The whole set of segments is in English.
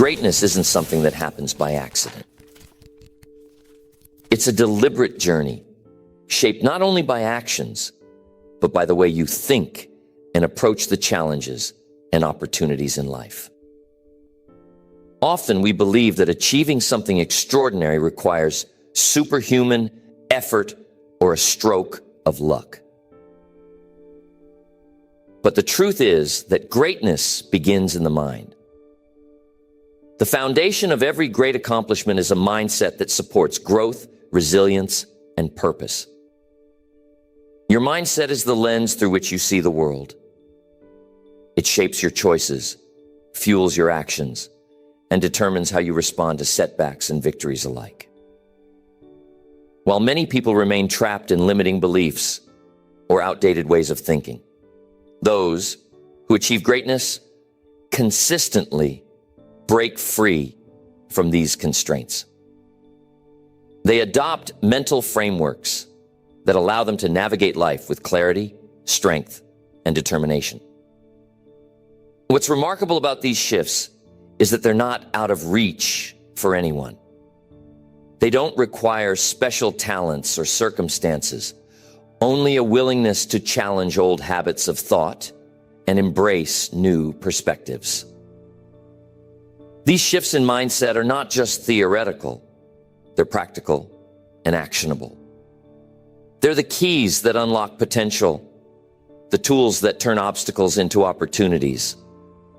Greatness isn't something that happens by accident. It's a deliberate journey, shaped not only by actions, but by the way you think and approach the challenges and opportunities in life. Often we believe that achieving something extraordinary requires superhuman effort or a stroke of luck. But the truth is that greatness begins in the mind. The foundation of every great accomplishment is a mindset that supports growth, resilience, and purpose. Your mindset is the lens through which you see the world. It shapes your choices, fuels your actions, and determines how you respond to setbacks and victories alike. While many people remain trapped in limiting beliefs or outdated ways of thinking, those who achieve greatness consistently break free from these constraints. They adopt mental frameworks that allow them to navigate life with clarity, strength, and determination. What's remarkable about these shifts is that they're not out of reach for anyone. They don't require special talents or circumstances, only a willingness to challenge old habits of thought and embrace new perspectives. These shifts in mindset are not just theoretical, they're practical and actionable. They're the keys that unlock potential, the tools that turn obstacles into opportunities,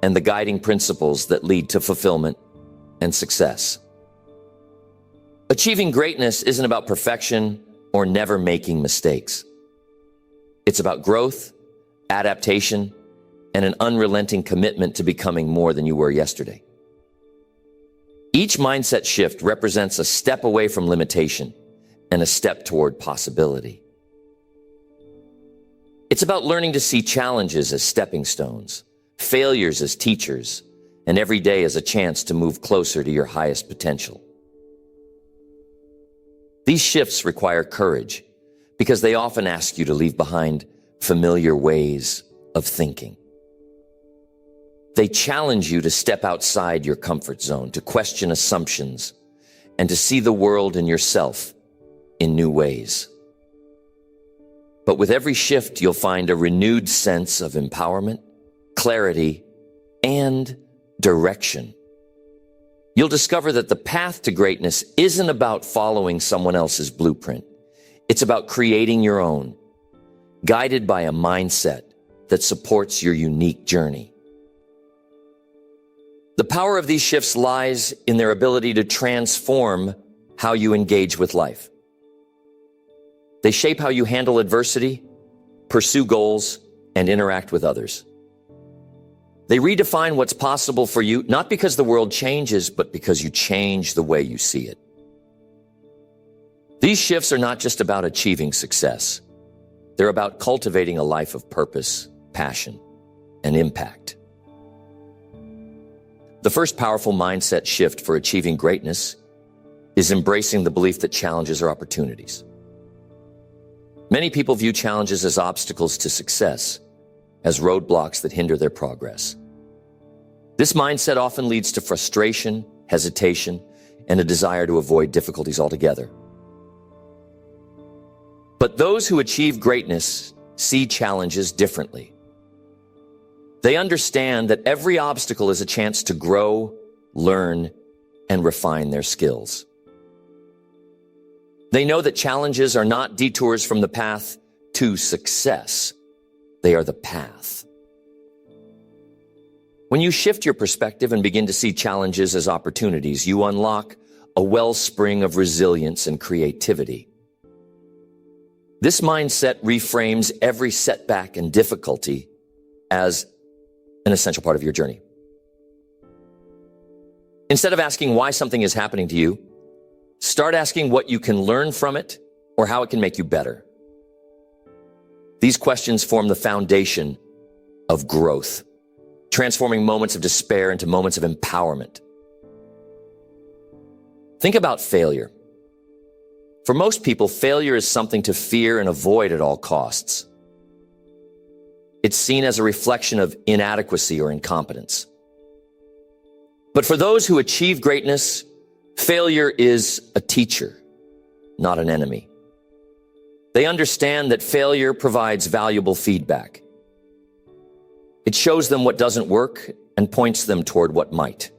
and the guiding principles that lead to fulfillment and success. Achieving greatness isn't about perfection or never making mistakes. It's about growth, adaptation, and an unrelenting commitment to becoming more than you were yesterday. Each mindset shift represents a step away from limitation and a step toward possibility. It's about learning to see challenges as stepping stones, failures as teachers, and every day as a chance to move closer to your highest potential. These shifts require courage because they often ask you to leave behind familiar ways of thinking. They challenge you to step outside your comfort zone, to question assumptions, and to see the world and yourself in new ways. But with every shift, you'll find a renewed sense of empowerment, clarity, and direction. You'll discover that the path to greatness isn't about following someone else's blueprint. It's about creating your own, guided by a mindset that supports your unique journey. The power of these shifts lies in their ability to transform how you engage with life. They shape how you handle adversity, pursue goals, and interact with others. They redefine what's possible for you, not because the world changes, but because you change the way you see it. These shifts are not just about achieving success. They're about cultivating a life of purpose, passion, and impact. The first powerful mindset shift for achieving greatness is embracing the belief that challenges are opportunities. Many people view challenges as obstacles to success, as roadblocks that hinder their progress. This mindset often leads to frustration, hesitation, and a desire to avoid difficulties altogether. But those who achieve greatness see challenges differently. They understand that every obstacle is a chance to grow, learn, and refine their skills. They know that challenges are not detours from the path to success. They are the path. When you shift your perspective and begin to see challenges as opportunities, you unlock a wellspring of resilience and creativity. This mindset reframes every setback and difficulty as an essential part of your journey. Instead of asking why something is happening to you, start asking what you can learn from it or how it can make you better. These questions form the foundation of growth, transforming moments of despair into moments of empowerment. Think about failure. For most people, failure is something to fear and avoid at all costs. It's seen as a reflection of inadequacy or incompetence. But for those who achieve greatness, failure is a teacher, not an enemy. They understand that failure provides valuable feedback. It shows them what doesn't work and points them toward what might.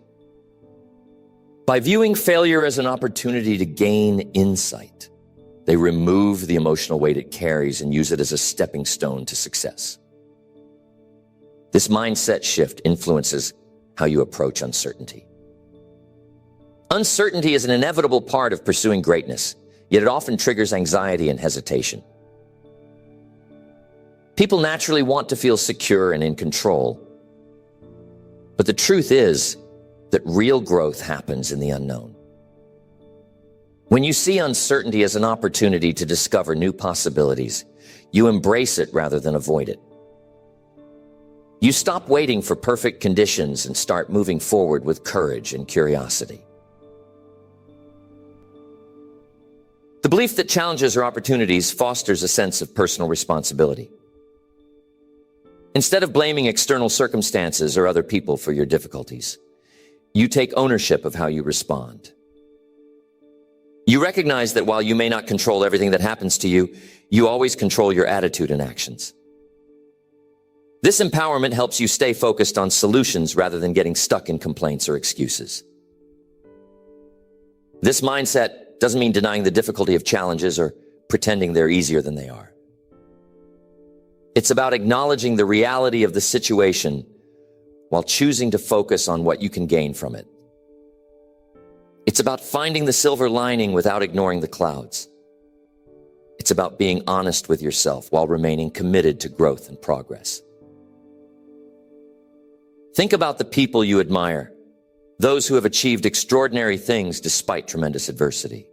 By viewing failure as an opportunity to gain insight, they remove the emotional weight it carries and use it as a stepping stone to success. This mindset shift influences how you approach uncertainty. Uncertainty is an inevitable part of pursuing greatness, yet it often triggers anxiety and hesitation. People naturally want to feel secure and in control, but the truth is that real growth happens in the unknown. When you see uncertainty as an opportunity to discover new possibilities, you embrace it rather than avoid it. You stop waiting for perfect conditions and start moving forward with courage and curiosity. The belief that challenges are opportunities fosters a sense of personal responsibility. Instead of blaming external circumstances or other people for your difficulties, you take ownership of how you respond. You recognize that while you may not control everything that happens to you, you always control your attitude and actions. This empowerment helps you stay focused on solutions rather than getting stuck in complaints or excuses. This mindset doesn't mean denying the difficulty of challenges or pretending they're easier than they are. It's about acknowledging the reality of the situation while choosing to focus on what you can gain from it. It's about finding the silver lining without ignoring the clouds. It's about being honest with yourself while remaining committed to growth and progress. Think about the people you admire, those who have achieved extraordinary things despite tremendous adversity.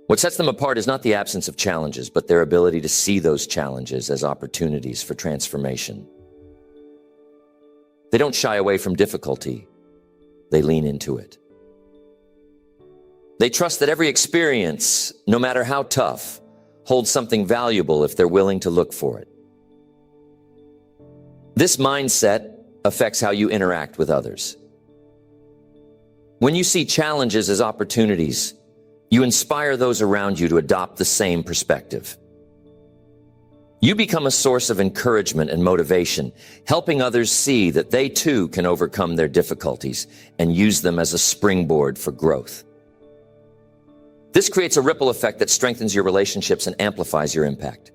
What sets them apart is not the absence of challenges, but their ability to see those challenges as opportunities for transformation. They don't shy away from difficulty. They lean into it. They trust that every experience, no matter how tough, holds something valuable if they're willing to look for it. This mindset affects how you interact with others. When you see challenges as opportunities, you inspire those around you to adopt the same perspective. You become a source of encouragement and motivation, helping others see that they too can overcome their difficulties and use them as a springboard for growth. This creates a ripple effect that strengthens your relationships and amplifies your impact.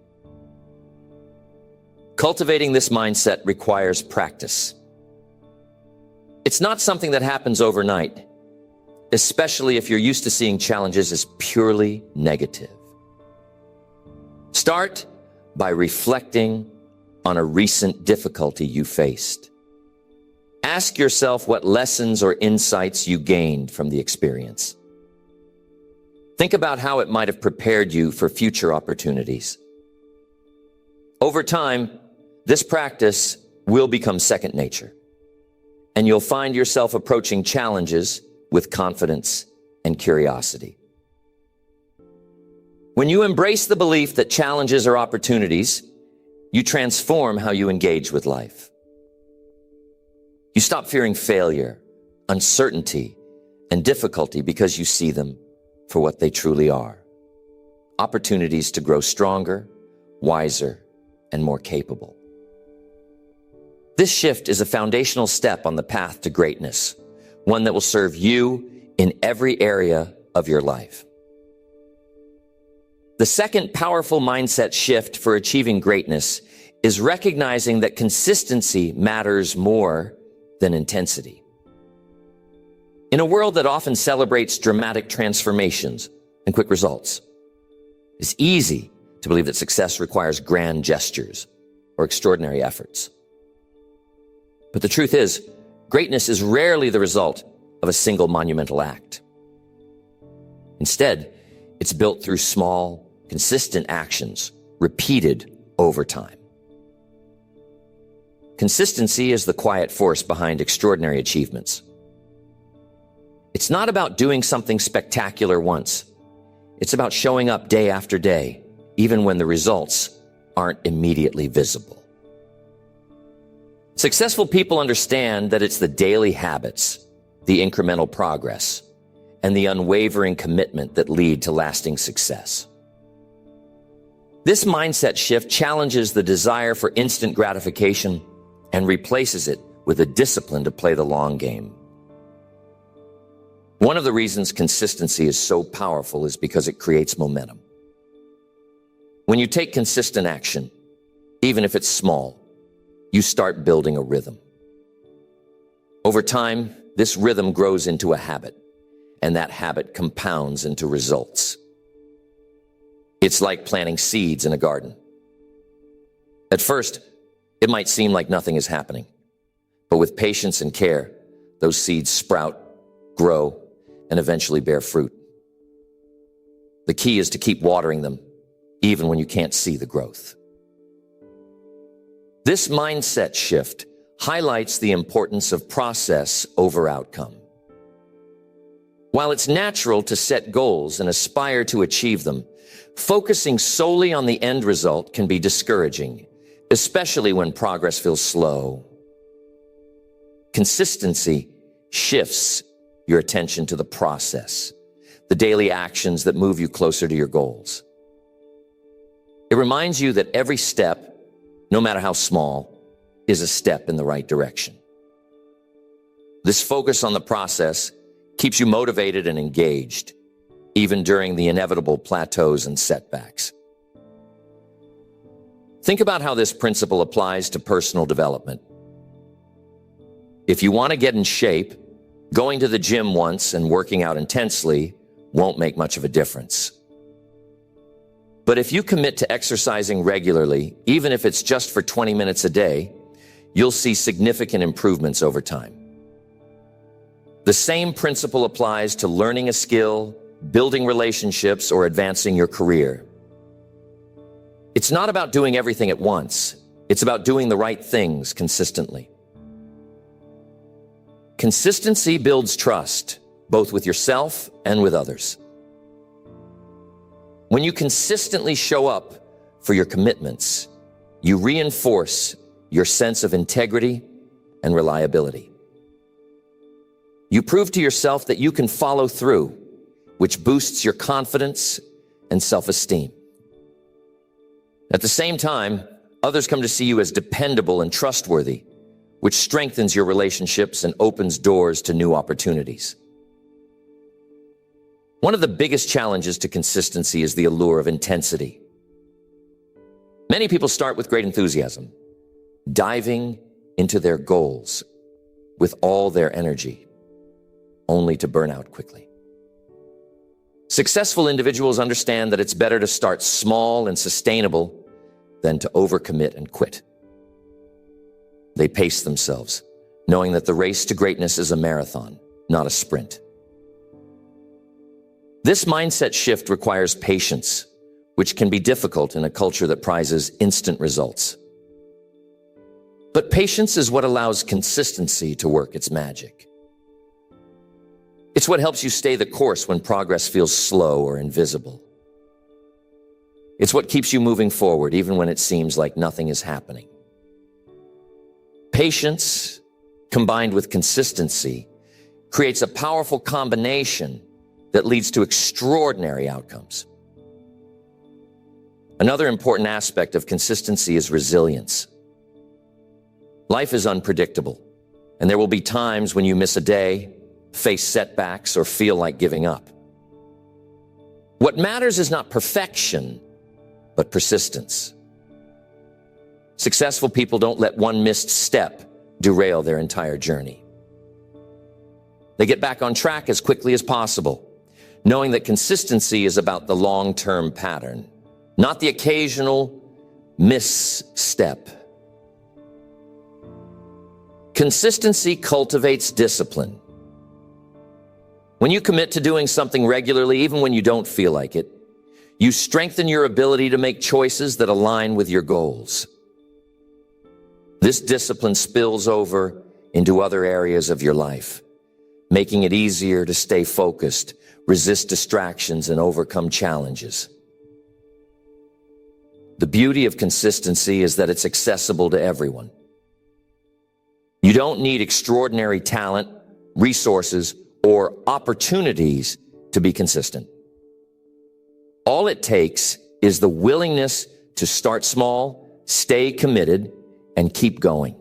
Cultivating this mindset requires practice. It's not something that happens overnight, especially if you're used to seeing challenges as purely negative. Start by reflecting on a recent difficulty you faced. Ask yourself what lessons or insights you gained from the experience. Think about how it might have prepared you for future opportunities. Over time, this practice will become second nature, and you'll find yourself approaching challenges with confidence and curiosity. When you embrace the belief that challenges are opportunities, you transform how you engage with life. You stop fearing failure, uncertainty, and difficulty because you see them for what they truly are: opportunities to grow stronger, wiser, and more capable. This shift is a foundational step on the path to greatness, one that will serve you in every area of your life. The second powerful mindset shift for achieving greatness is recognizing that consistency matters more than intensity. In a world that often celebrates dramatic transformations and quick results, it's easy to believe that success requires grand gestures or extraordinary efforts. But the truth is, greatness is rarely the result of a single monumental act. Instead, it's built through small, consistent actions, repeated over time. Consistency is the quiet force behind extraordinary achievements. It's not about doing something spectacular once. It's about showing up day after day, even when the results aren't immediately visible. Successful people understand that it's the daily habits, the incremental progress, and the unwavering commitment that lead to lasting success. This mindset shift challenges the desire for instant gratification and replaces it with a discipline to play the long game. One of the reasons consistency is so powerful is because it creates momentum. When you take consistent action, even if it's small, you start building a rhythm. Over time, this rhythm grows into a habit, and that habit compounds into results. It's like planting seeds in a garden. At first, it might seem like nothing is happening, but with patience and care, those seeds sprout, grow, and eventually bear fruit. The key is to keep watering them, even when you can't see the growth. This mindset shift highlights the importance of process over outcome. While it's natural to set goals and aspire to achieve them, focusing solely on the end result can be discouraging, especially when progress feels slow. Consistency shifts your attention to the process, the daily actions that move you closer to your goals. It reminds you that every step, no matter how small, is a step in the right direction. This focus on the process keeps you motivated and engaged, even during the inevitable plateaus and setbacks. Think about how this principle applies to personal development. If you want to get in shape, going to the gym once and working out intensely won't make much of a difference. But if you commit to exercising regularly, even if it's just for 20 minutes a day, you'll see significant improvements over time. The same principle applies to learning a skill, building relationships, or advancing your career. It's not about doing everything at once. It's about doing the right things consistently. Consistency builds trust, both with yourself and with others. When you consistently show up for your commitments, you reinforce your sense of integrity and reliability. You prove to yourself that you can follow through, which boosts your confidence and self-esteem. At the same time, others come to see you as dependable and trustworthy, which strengthens your relationships and opens doors to new opportunities. One of the biggest challenges to consistency is the allure of intensity. Many people start with great enthusiasm, diving into their goals with all their energy, only to burn out quickly. Successful individuals understand that it's better to start small and sustainable than to overcommit and quit. They pace themselves, knowing that the race to greatness is a marathon, not a sprint. This mindset shift requires patience, which can be difficult in a culture that prizes instant results. But patience is what allows consistency to work its magic. It's what helps you stay the course when progress feels slow or invisible. It's what keeps you moving forward even when it seems like nothing is happening. Patience, combined with consistency, creates a powerful combination that leads to extraordinary outcomes. Another important aspect of consistency is resilience. Life is unpredictable, and there will be times when you miss a day, face setbacks, or feel like giving up. What matters is not perfection, but persistence. Successful people don't let one missed step derail their entire journey. They get back on track as quickly as possible, knowing that consistency is about the long-term pattern, not the occasional misstep. Consistency cultivates discipline. When you commit to doing something regularly, even when you don't feel like it, you strengthen your ability to make choices that align with your goals. This discipline spills over into other areas of your life, making it easier to stay focused, resist distractions, and overcome challenges. The beauty of consistency is that it's accessible to everyone. You don't need extraordinary talent, resources, or opportunities to be consistent. All it takes is the willingness to start small, stay committed, and keep going.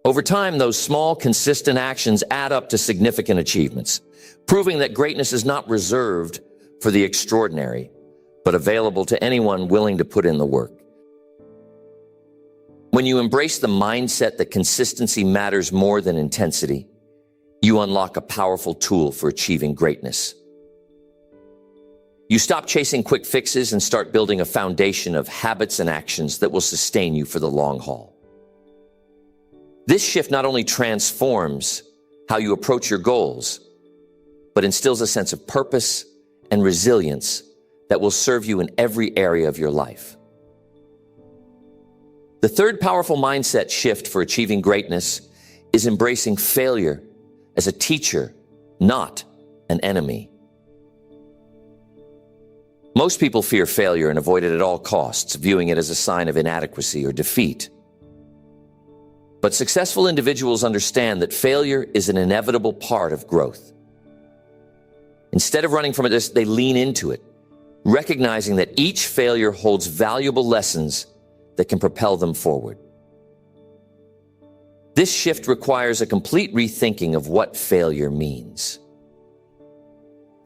Over time, those small, consistent actions add up to significant achievements, proving that greatness is not reserved for the extraordinary, but available to anyone willing to put in the work. When you embrace the mindset that consistency matters more than intensity, you unlock a powerful tool for achieving greatness. You stop chasing quick fixes and start building a foundation of habits and actions that will sustain you for the long haul. This shift not only transforms how you approach your goals, but instills a sense of purpose and resilience that will serve you in every area of your life. The third powerful mindset shift for achieving greatness is embracing failure as a teacher, not an enemy. Most people fear failure and avoid it at all costs, viewing it as a sign of inadequacy or defeat. But successful individuals understand that failure is an inevitable part of growth. Instead of running from it, they lean into it, recognizing that each failure holds valuable lessons that can propel them forward. This shift requires a complete rethinking of what failure means.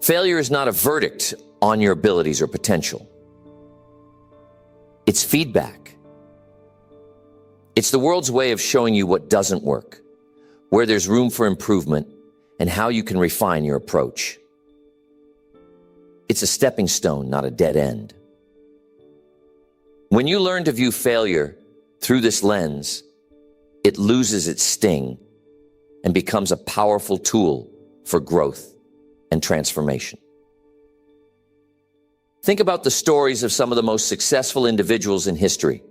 Failure is not a verdict on your abilities or potential. It's feedback. It's the world's way of showing you what doesn't work, where there's room for improvement, and how you can refine your approach. It's a stepping stone, not a dead end. When you learn to view failure through this lens, it loses its sting and becomes a powerful tool for growth and transformation. Think about the stories of some of the most successful individuals in history.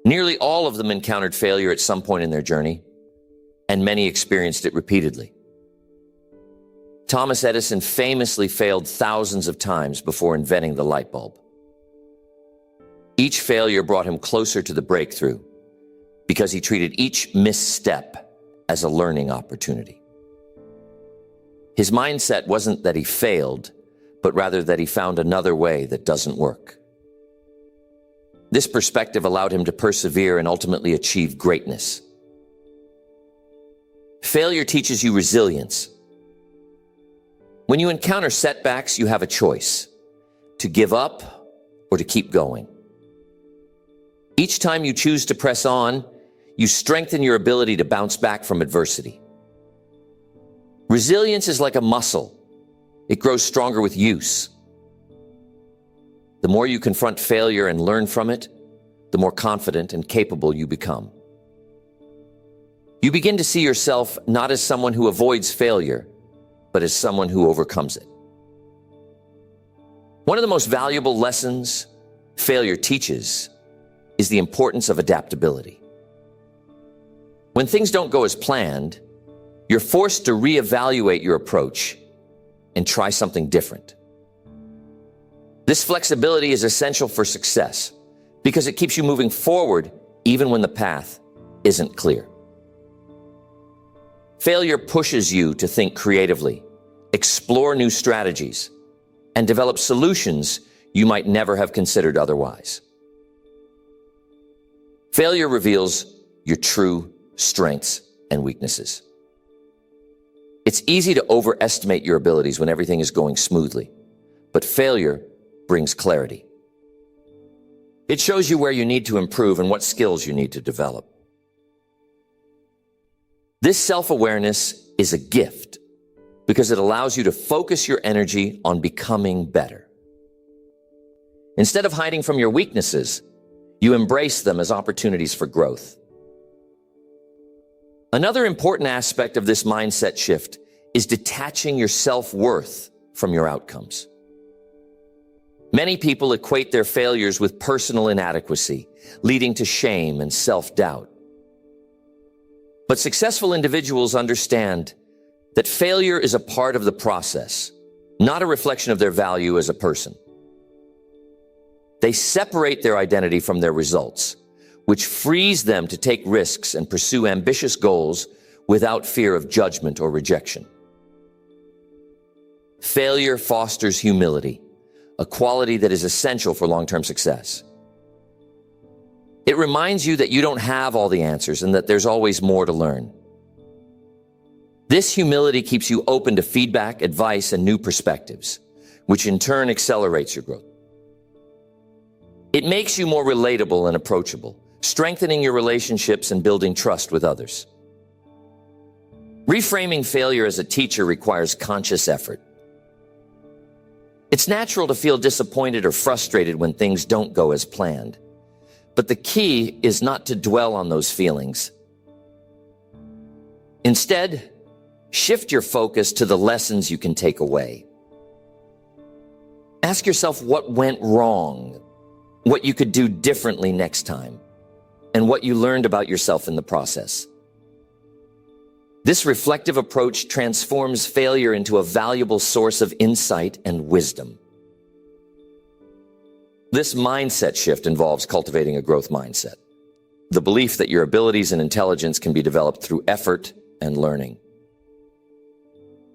Nearly all of them encountered failure at some point in their journey, and many experienced it repeatedly. Thomas Edison famously failed thousands of times before inventing the light bulb. Each failure brought him closer to the breakthrough because he treated each misstep as a learning opportunity. His mindset wasn't that he failed, but rather that he found another way that doesn't work. This perspective allowed him to persevere and ultimately achieve greatness. Failure teaches you resilience. When you encounter setbacks, you have a choice: to give up or to keep going. Each time you choose to press on, you strengthen your ability to bounce back from adversity. Resilience is like a muscle. It grows stronger with use. The more you confront failure and learn from it, the more confident and capable you become. You begin to see yourself not as someone who avoids failure, but as someone who overcomes it. One of the most valuable lessons failure teaches is the importance of adaptability. When things don't go as planned, you're forced to reevaluate your approach and try something different. This flexibility is essential for success because it keeps you moving forward even when the path isn't clear. Failure pushes you to think creatively, explore new strategies, and develop solutions you might never have considered otherwise. Failure reveals your true strengths and weaknesses. It's easy to overestimate your abilities when everything is going smoothly, but failure brings clarity. It shows you where you need to improve and what skills you need to develop. This self-awareness is a gift because it allows you to focus your energy on becoming better. Instead of hiding from your weaknesses, you embrace them as opportunities for growth. Another important aspect of this mindset shift is detaching your self-worth from your outcomes. Many people equate their failures with personal inadequacy, leading to shame and self-doubt. But successful individuals understand that failure is a part of the process, not a reflection of their value as a person. They separate their identity from their results, which frees them to take risks and pursue ambitious goals without fear of judgment or rejection. Failure fosters humility, a quality that is essential for long-term success. It reminds you that you don't have all the answers and that there's always more to learn. This humility keeps you open to feedback, advice, and new perspectives, which in turn accelerates your growth. It makes you more relatable and approachable, strengthening your relationships and building trust with others. Reframing failure as a teacher requires conscious effort. It's natural to feel disappointed or frustrated when things don't go as planned. But the key is not to dwell on those feelings. Instead, shift your focus to the lessons you can take away. Ask yourself what went wrong, what you could do differently next time, and what you learned about yourself in the process. This reflective approach transforms failure into a valuable source of insight and wisdom. This mindset shift involves cultivating a growth mindset, the belief that your abilities and intelligence can be developed through effort and learning.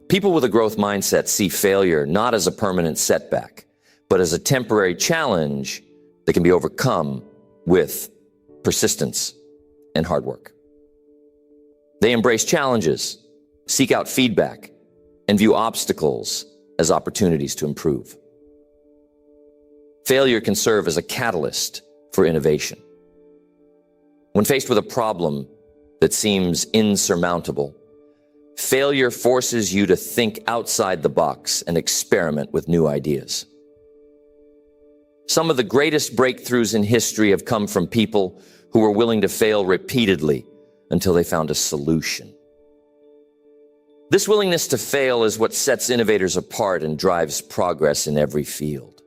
People with a growth mindset see failure not as a permanent setback, but as a temporary challenge that can be overcome with persistence and hard work. They embrace challenges, seek out feedback, and view obstacles as opportunities to improve. Failure can serve as a catalyst for innovation. When faced with a problem that seems insurmountable, failure forces you to think outside the box and experiment with new ideas. Some of the greatest breakthroughs in history have come from people who were willing to fail repeatedly until they found a solution. This willingness to fail is what sets innovators apart and drives progress in every field.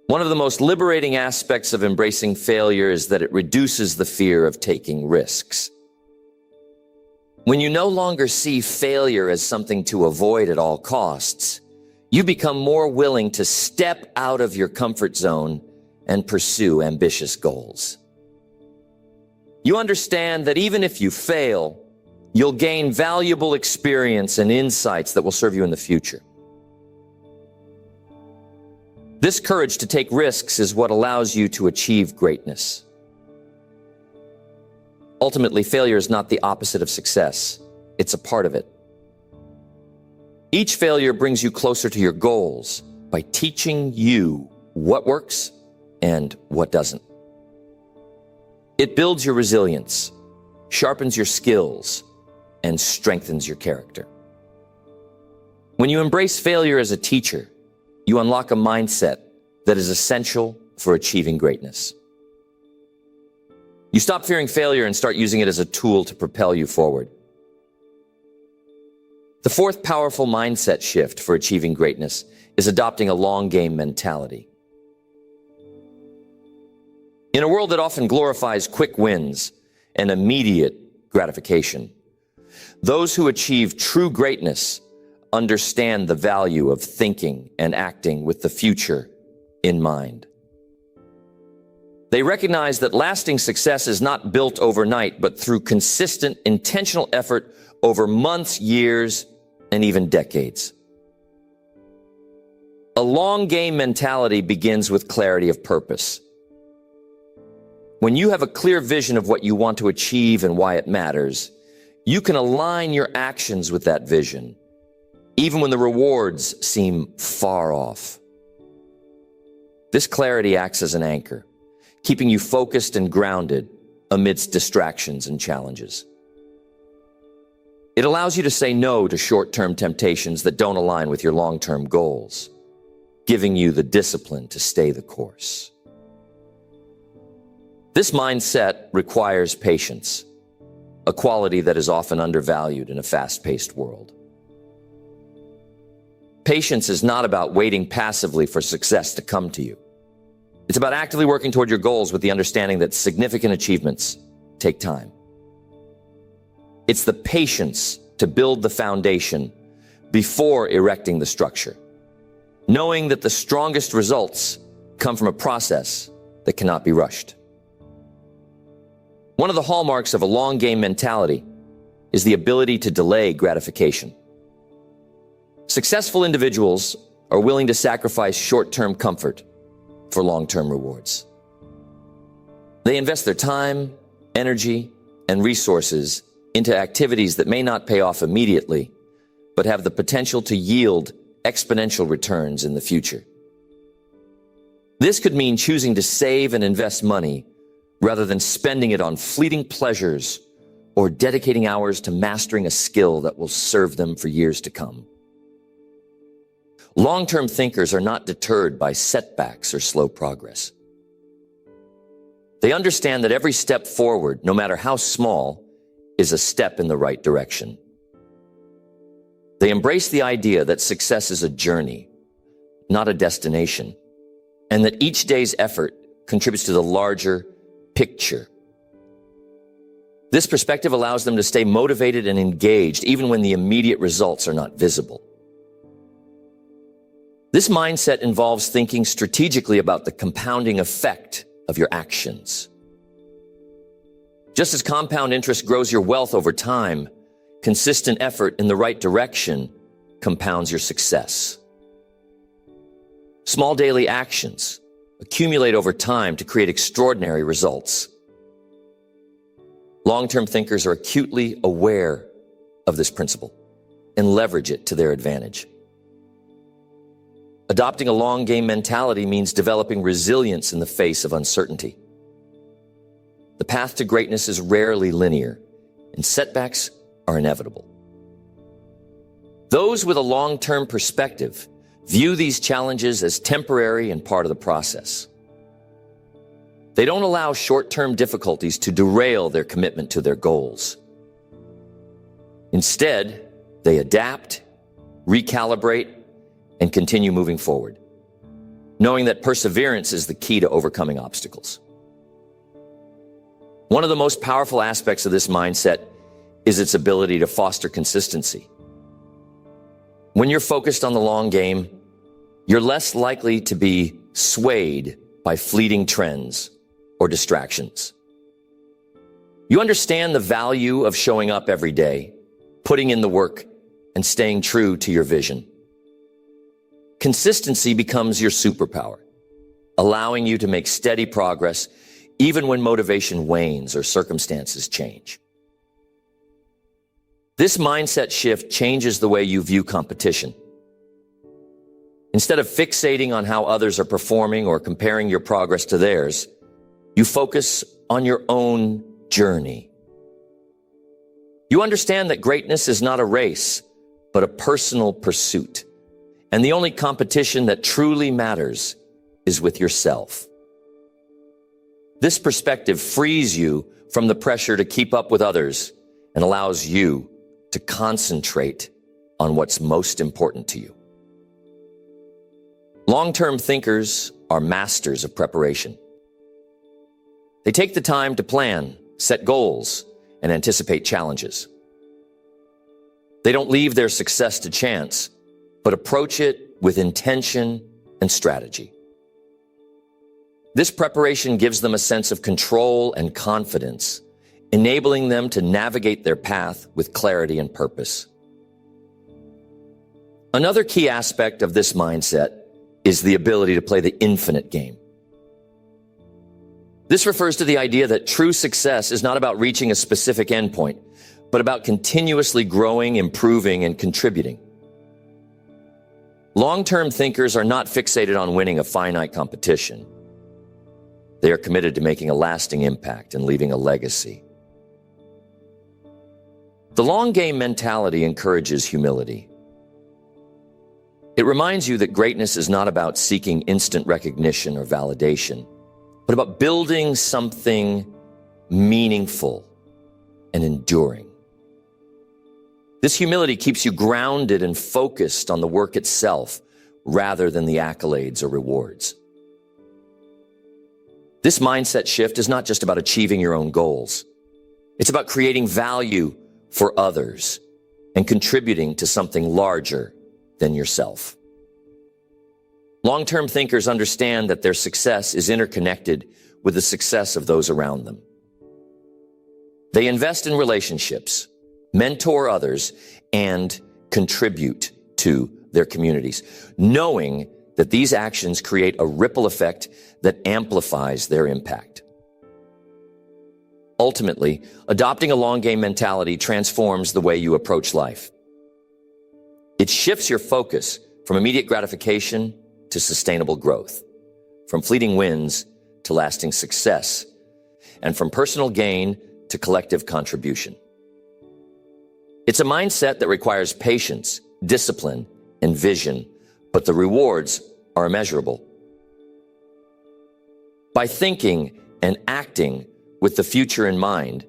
One of the most liberating aspects of embracing failure is that it reduces the fear of taking risks. When you no longer see failure as something to avoid at all costs, you become more willing to step out of your comfort zone and pursue ambitious goals. You understand that even if you fail, you'll gain valuable experience and insights that will serve you in the future. This courage to take risks is what allows you to achieve greatness. Ultimately, failure is not the opposite of success. It's a part of it. Each failure brings you closer to your goals by teaching you what works and what doesn't. It builds your resilience, sharpens your skills, and strengthens your character. When you embrace failure as a teacher, you unlock a mindset that is essential for achieving greatness. You stop fearing failure and start using it as a tool to propel you forward. The fourth powerful mindset shift for achieving greatness is adopting a long game mentality. In a world that often glorifies quick wins and immediate gratification, those who achieve true greatness understand the value of thinking and acting with the future in mind. They recognize that lasting success is not built overnight, but through consistent, intentional effort over months, years, and even decades. A long game mentality begins with clarity of purpose. When you have a clear vision of what you want to achieve and why it matters, you can align your actions with that vision, even when the rewards seem far off. This clarity acts as an anchor, keeping you focused and grounded amidst distractions and challenges. It allows you to say no to short-term temptations that don't align with your long-term goals, giving you the discipline to stay the course. This mindset requires patience, a quality that is often undervalued in a fast-paced world. Patience is not about waiting passively for success to come to you. It's about actively working toward your goals with the understanding that significant achievements take time. It's the patience to build the foundation before erecting the structure, knowing that the strongest results come from a process that cannot be rushed. One of the hallmarks of a long game mentality is the ability to delay gratification. Successful individuals are willing to sacrifice short-term comfort for long-term rewards. They invest their time, energy, and resources into activities that may not pay off immediately, but have the potential to yield exponential returns in the future. This could mean choosing to save and invest money rather than spending it on fleeting pleasures or dedicating hours to mastering a skill that will serve them for years to come. Long-term thinkers are not deterred by setbacks or slow progress. They understand that every step forward, no matter how small, is a step in the right direction. They embrace the idea that success is a journey, not a destination, and that each day's effort contributes to the larger picture. This perspective allows them to stay motivated and engaged even when the immediate results are not visible. This mindset involves thinking strategically about the compounding effect of your actions. Just as compound interest grows your wealth over time, consistent effort in the right direction compounds your success. Small daily actions accumulate over time to create extraordinary results. Long-term thinkers are acutely aware of this principle and leverage it to their advantage. Adopting a long-game mentality means developing resilience in the face of uncertainty. The path to greatness is rarely linear, and setbacks are inevitable. Those with a long-term perspective view these challenges as temporary and part of the process. They don't allow short-term difficulties to derail their commitment to their goals. Instead, they adapt, recalibrate, and continue moving forward, knowing that perseverance is the key to overcoming obstacles. One of the most powerful aspects of this mindset is its ability to foster consistency. When you're focused on the long game, you're less likely to be swayed by fleeting trends or distractions. You understand the value of showing up every day, putting in the work, and staying true to your vision. Consistency becomes your superpower, allowing you to make steady progress even when motivation wanes or circumstances change. This mindset shift changes the way you view competition. Instead of fixating on how others are performing or comparing your progress to theirs, you focus on your own journey. You understand that greatness is not a race, but a personal pursuit. And the only competition that truly matters is with yourself. This perspective frees you from the pressure to keep up with others and allows you to concentrate on what's most important to you. Long-term thinkers are masters of preparation. They take the time to plan, set goals, and anticipate challenges. They don't leave their success to chance, but approach it with intention and strategy. This preparation gives them a sense of control and confidence, enabling them to navigate their path with clarity and purpose. Another key aspect of this mindset is the ability to play the infinite game. This refers to the idea that true success is not about reaching a specific endpoint, but about continuously growing, improving, and contributing. Long-term thinkers are not fixated on winning a finite competition. They are committed to making a lasting impact and leaving a legacy. The long game mentality encourages humility. It reminds you that greatness is not about seeking instant recognition or validation, but about building something meaningful and enduring. This humility keeps you grounded and focused on the work itself rather than the accolades or rewards. This mindset shift is not just about achieving your own goals. It's about creating value for others and contributing to something larger than yourself. Long-term thinkers understand that their success is interconnected with the success of those around them. They invest in relationships, mentor others, and contribute to their communities, knowing that these actions create a ripple effect that amplifies their impact. Ultimately, adopting a long-game mentality transforms the way you approach life. It shifts your focus from immediate gratification to sustainable growth, from fleeting wins to lasting success, and from personal gain to collective contribution. It's a mindset that requires patience, discipline, and vision, but the rewards are immeasurable. By thinking and acting with the future in mind,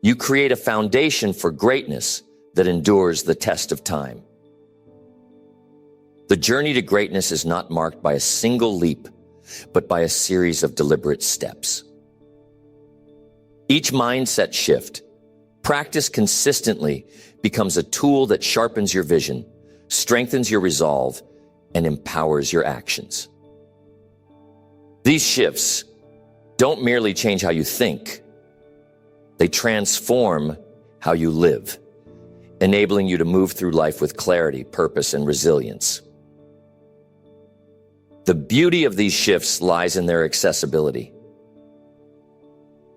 you create a foundation for greatness that endures the test of time. The journey to greatness is not marked by a single leap, but by a series of deliberate steps. Each mindset shift, practiced consistently, becomes a tool that sharpens your vision, strengthens your resolve, and empowers your actions. These shifts don't merely change how you think, they transform how you live, enabling you to move through life with clarity, purpose, and resilience. The beauty of these shifts lies in their accessibility.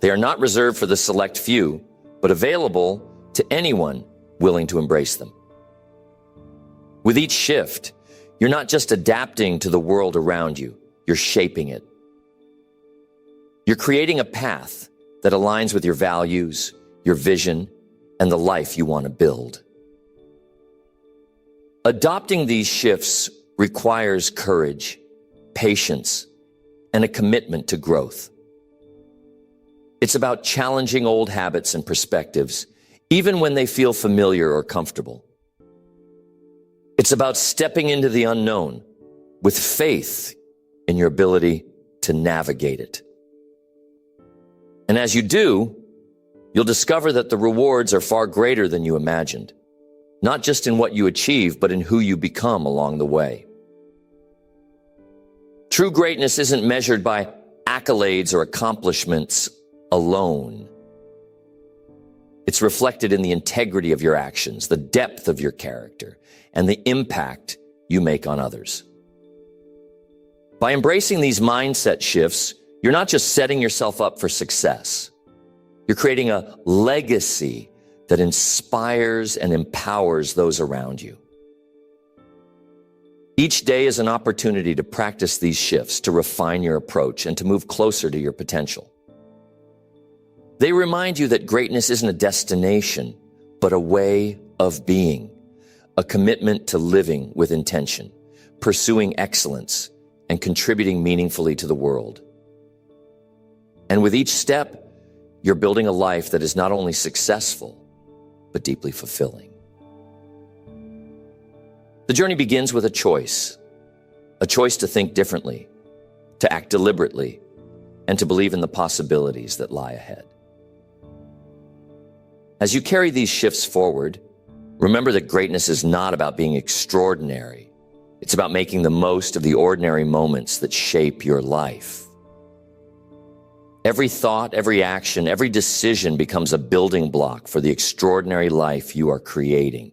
They are not reserved for the select few, but available to anyone willing to embrace them. With each shift, you're not just adapting to the world around you, you're shaping it. You're creating a path that aligns with your values, your vision, and the life you want to build. Adopting these shifts requires courage, patience, and a commitment to growth. It's about challenging old habits and perspectives, even when they feel familiar or comfortable. It's about stepping into the unknown with faith in your ability to navigate it. And as you do, you'll discover that the rewards are far greater than you imagined, not just in what you achieve, but in who you become along the way. True greatness isn't measured by accolades or accomplishments alone. It's reflected in the integrity of your actions, the depth of your character, and the impact you make on others. By embracing these mindset shifts, you're not just setting yourself up for success. You're creating a legacy that inspires and empowers those around you. Each day is an opportunity to practice these shifts, to refine your approach, and to move closer to your potential. They remind you that greatness isn't a destination, but a way of being, a commitment to living with intention, pursuing excellence, and contributing meaningfully to the world. And with each step, you're building a life that is not only successful, but deeply fulfilling. The journey begins with a choice to think differently, to act deliberately, and to believe in the possibilities that lie ahead. As you carry these shifts forward, remember that greatness is not about being extraordinary. It's about making the most of the ordinary moments that shape your life. Every thought, every action, every decision becomes a building block for the extraordinary life you are creating.